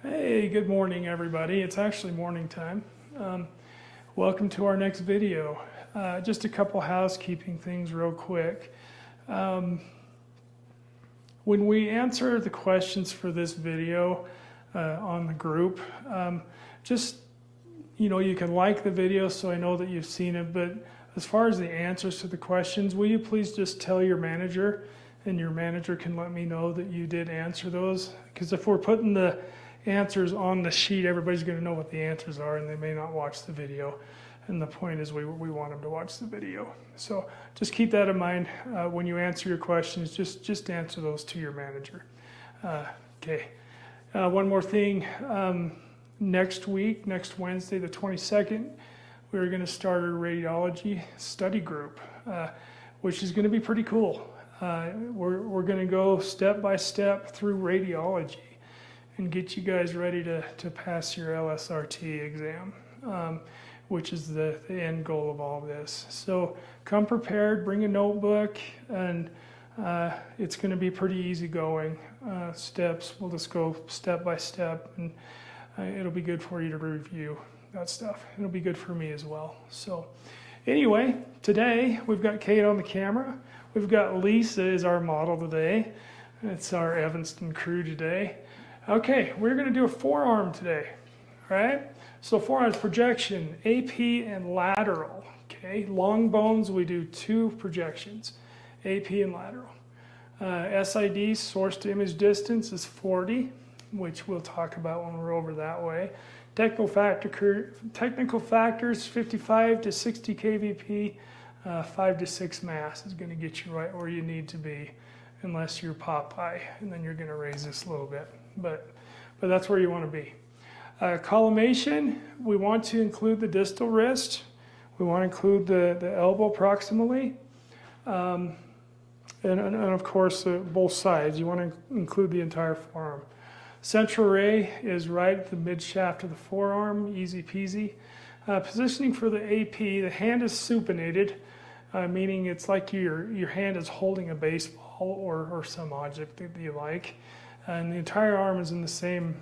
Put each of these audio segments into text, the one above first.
Hey, good morning everybody. It's actually morning time. Welcome to our next video. Just a couple housekeeping things real quick. When we answer the questions for this video on the group, just, you can like the video so I know that you've seen it, but as far as the answers to the questions, will you please just tell your manager, and your manager can let me know that you did answer those? Because if we're putting the answers on the sheet, everybody's going to know what the answers are and they may not watch the video, and the point is we want them to watch the video. So just keep that in mind when you answer your questions. Just answer those to your manager. Okay. One more thing. Next week, next Wednesday the 22nd, we're going to start a radiology study group, which is going to be pretty cool. We're going to go step by step through radiology and get you guys ready to pass your LSRT exam, which is the end goal of all this. So come prepared, bring a notebook, and it's going to be pretty easy going. Steps, we'll just go step by step, and it'll be good for you to review that stuff. It'll be good for me as well. So anyway, today we've got Kate on the camera. We've got Lisa as our model today. It's our Evanston crew today. Okay, we're going to do a forearm today, all right? So forearm projection, AP and lateral, okay? Long bones, we do 2 projections, AP and lateral. SID, source to image distance, is 40, which we'll talk about when we're over that way. Technical factors, 55 to 60 kVp, 5 to 6 mass is going to get you right where you need to be, unless you're Popeye, and then you're going to raise this a little bit. But that's where you want to be. Collimation, we want to include the distal wrist. We want to include the elbow proximally. And of course, both sides. You want to include the entire forearm. Central ray is right at the mid shaft of the forearm, easy peasy. Positioning for the AP, the hand is supinated, meaning it's like your hand is holding a baseball or some object that you like. And the entire arm is in the same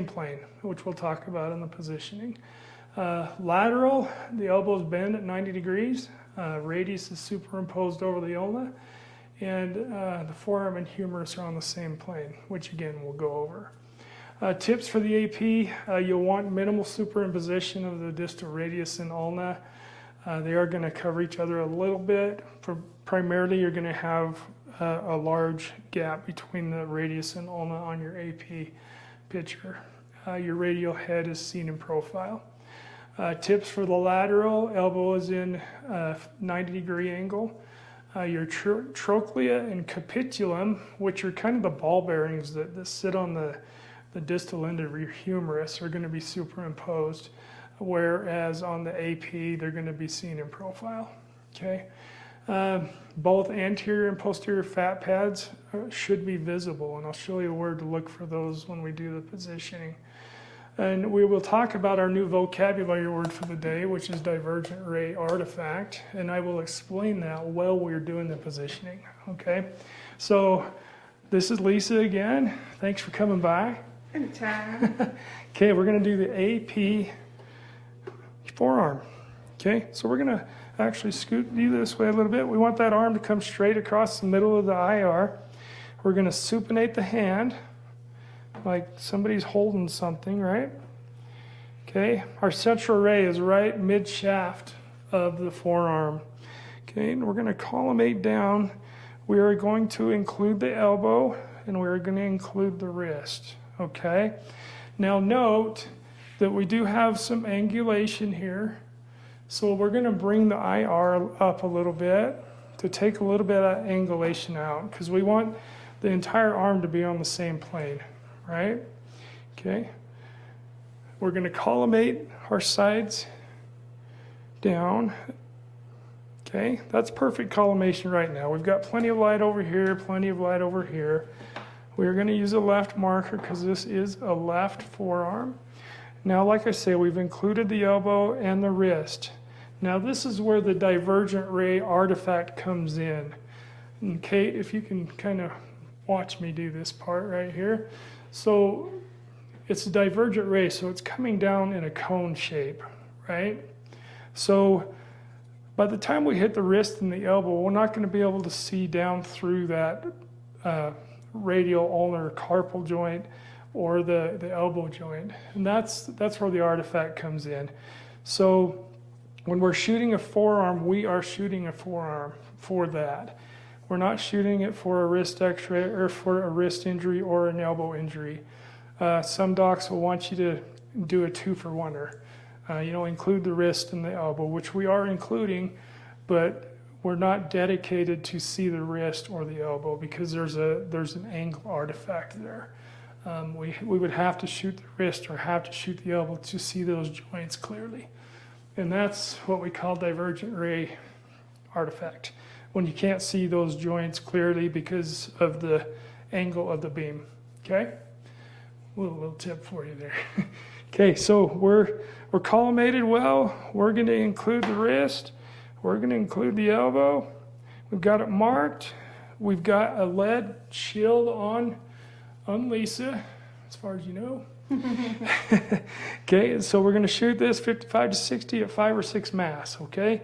plane, which we'll talk about in the positioning. Lateral, the elbow is bent at 90 degrees. Radius is superimposed over the ulna. And the forearm and humerus are on the same plane, which again we'll go over. Tips for the AP, you'll want minimal superimposition of the distal radius and ulna. They are going to cover each other a little bit. Primarily, you're going to have a large gap between the radius and ulna on your AP picture. Your radial head is seen in profile. Tips for the lateral, elbow is in 90-degree angle. Your trochlea and capitulum, which are kind of the ball bearings that sit on the distal end of your humerus, are going to be superimposed, whereas on the AP, they're going to be seen in profile. Okay. Both anterior and posterior fat pads should be visible, and I'll show you where to look for those when we do the positioning. And we will talk about our new vocabulary word for the day, which is divergent ray artifact, and I will explain that while we're doing the positioning. Okay, so this is Lisa again. Thanks for coming by. Anytime. Okay, we're going to do the AP forearm. Okay, so we're going to actually scoot you this way a little bit. We want that arm to come straight across the middle of the IR. We're going to supinate the hand like somebody's holding something, right? Okay, our central ray is right mid shaft of the forearm. Okay, and we're going to collimate down. We are going to include the elbow, and we're going to include the wrist. Okay, now note that we do have some angulation here. So we're going to bring the IR up a little bit to take a little bit of angulation out, because we want the entire arm to be on the same plane, right? Okay. We're going to collimate our sides down. Okay, that's perfect collimation right now. We've got plenty of light over here, plenty of light over here. We're going to use a left marker because this is a left forearm. Now, like I say, we've included the elbow and the wrist. Now, this is where the divergent ray artifact comes in. And Kate, if you can kind of watch me do this part right here. So it's a divergent ray, so it's coming down in a cone shape, right? So by the time we hit the wrist and the elbow, we're not going to be able to see down through that radial ulnar carpal joint or the elbow joint. And that's where the artifact comes in. So when we're shooting a forearm, we are shooting a forearm for that. We're not shooting it for a wrist x-ray or for a wrist injury or an elbow injury. Some docs will want you to do a 2-for-1er. Include the wrist and the elbow, which we are including, but we're not dedicated to see the wrist or the elbow because there's an angle artifact there. We would have to shoot the wrist or have to shoot the elbow to see those joints clearly. And that's what we call divergent ray artifact, when you can't see those joints clearly because of the angle of the beam, okay? A little tip for you there. Okay, so we're collimated well. We're going to include the wrist. We're going to include the elbow. We've got it marked. We've got a lead shield on Lisa, as far as you know. Okay, so we're going to shoot this 55 to 60 at 5 or 6 mass, okay?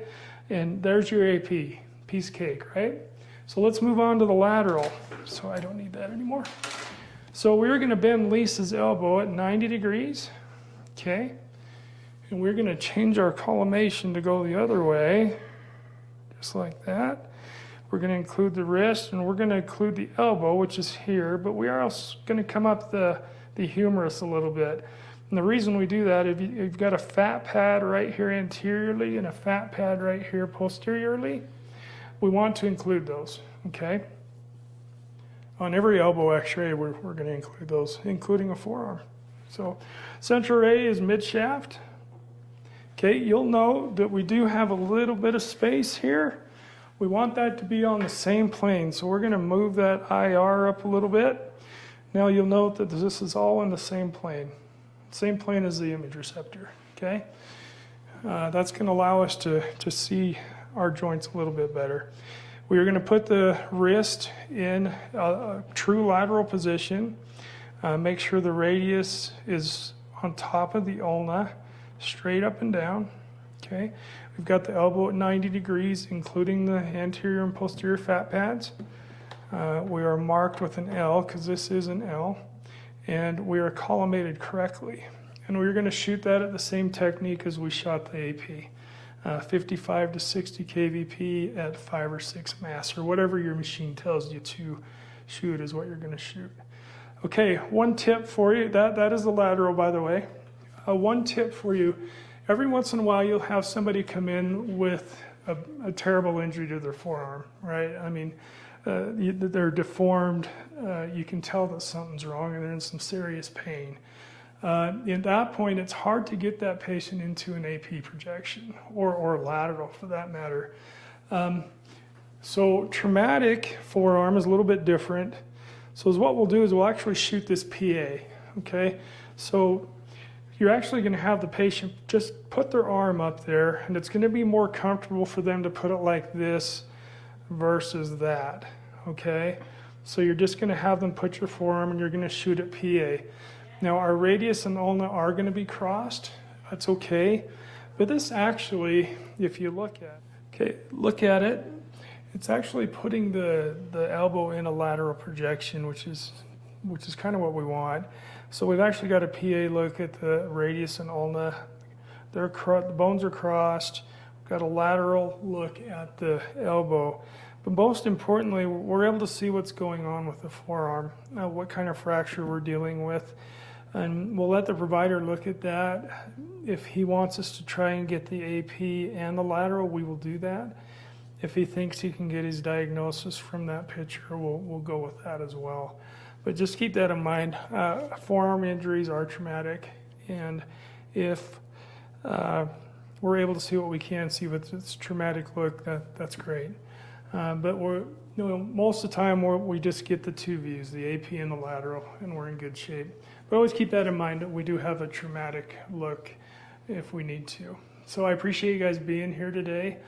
And there's your AP, piece of cake, right? So let's move on to the lateral. So I don't need that anymore. So we're going to bend Lisa's elbow at 90 degrees, okay? And we're going to change our collimation to go the other way, just like that. We're going to include the wrist, and we're going to include the elbow, which is here, but we are also going to come up the humerus a little bit. And the reason we do that, if you've got a fat pad right here anteriorly and a fat pad right here posteriorly, we want to include those, okay? On every elbow x-ray, we're going to include those, including a forearm. So central ray is mid-shaft. Okay, you'll know that we do have a little bit of space here. We want that to be on the same plane, so we're going to move that IR up a little bit. Now you'll note that this is all in the same plane as the image receptor, okay? That's going to allow us to see our joints a little bit better. We are going to put the wrist in a true lateral position. Make sure the radius is on top of the ulna, straight up and down, okay? We've got the elbow at 90 degrees, including the anterior and posterior fat pads. We are marked with an L because this is an L, and we are collimated correctly. And we're going to shoot that at the same technique as we shot the AP, 55 to 60 kVp at 5 or 6 mass, or whatever your machine tells you to shoot is what you're going to shoot. Okay, one tip for you, that is the lateral, by the way. One tip for you, every once in a while you'll have somebody come in with a terrible injury to their forearm, right? I mean, they're deformed, you can tell that something's wrong and they're in some serious pain. At that point, it's hard to get that patient into an AP projection or lateral for that matter. So traumatic forearm is a little bit different. So what we'll do is we'll actually shoot this PA, okay? So you're actually going to have the patient just put their arm up there, and it's going to be more comfortable for them to put it like this versus that, okay? So you're just going to have them put your forearm and you're going to shoot at PA. Now our radius and ulna are going to be crossed. That's okay. But this actually, if you look at it, it's actually putting the elbow in a lateral projection, which is kind of what we want. So we've actually got a PA look at the radius and ulna. The bones are crossed. We've got a lateral look at the elbow. But most importantly, we're able to see what's going on with the forearm, what kind of fracture we're dealing with. And we'll let the provider look at that. If he wants us to try and get the AP and the lateral, we will do that. If he thinks he can get his diagnosis from that picture, we'll go with that as well. But just keep that in mind. Forearm injuries are traumatic, and if we're able to see what we can see with this traumatic look, that's great. But most of the time we just get the two views, the AP and the lateral, and we're in good shape. But always keep that in mind that we do have a traumatic look if we need to. So I appreciate you guys being here today.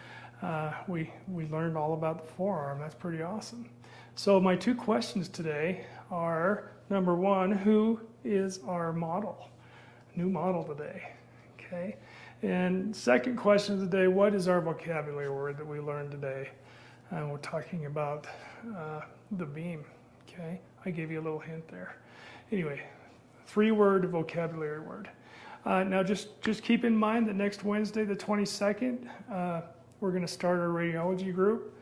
We learned all about the forearm. That's pretty awesome. So my two questions today are, number one, who is our model, new model today, okay? And second question of the day, what is our vocabulary word that we learned today? And we're talking about the beam, okay? I gave you a little hint there. Anyway, 3-word vocabulary word. Now just keep in mind that next Wednesday, the 22nd, we're going to start our radiology group,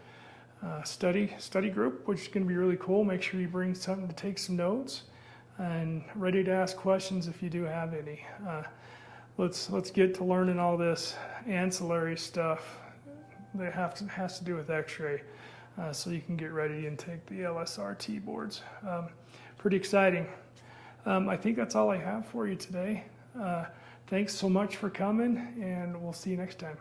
study group, which is going to be really cool. Make sure you bring something to take some notes and ready to ask questions if you do have any. Let's get to learning all this ancillary stuff that has to do with X-ray, so you can get ready and take the LSRT boards. Pretty exciting. I think that's all I have for you today. Thanks so much for coming, and we'll see you next time.